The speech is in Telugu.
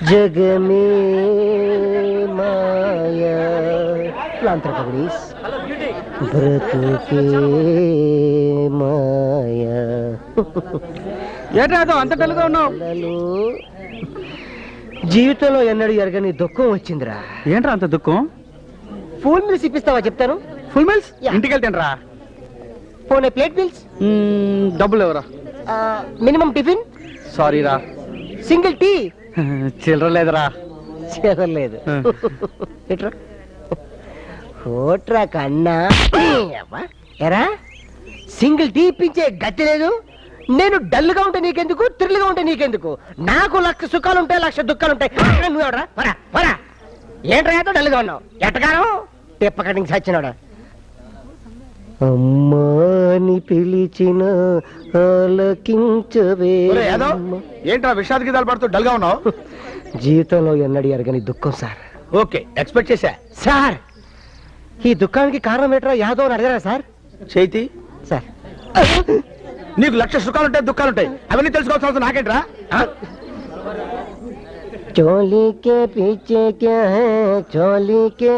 जग में माया लांत्रकबड़ीस బ్రతుకే మాయా. ఏటో అంత డల్గా ఉన్నావు? జీవితంలో ఎన్నడూ ఎరగని దుఃఖం వచ్చిందిరా. ఏంట్రా అంత దుఃఖం? ఫుల్ మీల్స్ ఇప్పిస్తావా? చెప్తాను. ఫుల్ మీల్స్ ఇంటికి వెళ్తాను. పోనీ ప్లేట్ మీల్స్? డబ్బులు ఎవరా? Minimum tiffin. సారీ రా. Single tea? చిల్లర లేదురా. చిల్లర లేదు. ఎట్రా ఓట్రా కన్నా. ఎరా సింగిల్ టీ ఇప్పించే గతి లేదు. నేను డల్గా ఉంటే నీకెందుకు, థ్రిల్గా ఉంటే నీకెందుకు? నాకు 1,00,000 సుఖాలు ఉంటాయి, 1,00,000 దుఃఖాలు ఉంటాయి. నువ్వెవరా? వరా వరా. ఏంట్రా ఏదో డల్గా ఉన్నావు? ఎట్టగాను టిప్ప కటింగ్ సచ్చినాడా? అమ్మాని పిలిచిన ఆలకించవే. ఏంట్రా విషాద గీతాలు పడుతూ డల్గా ఉన్నావు? జీవితంలో ఎన్నడూ ఎరగని దుఃఖం సార్. ఓకే, ఎక్స్పెక్ట్ చేశా. సార్ ఈ దుఃఖానికి కారణం ఏంట్రా యాదవ్ అని అడిగారా సార్? చేతి సార్ నీకు 1,00,000 సుఖాలుంటాయి, దుఃఖాలుంటాయి, అవన్నీ తెలుసుకోవాల్సిన అవసరం నాకేంట్రా? చోళీ కే పీచే క్యా హై చోళీ కే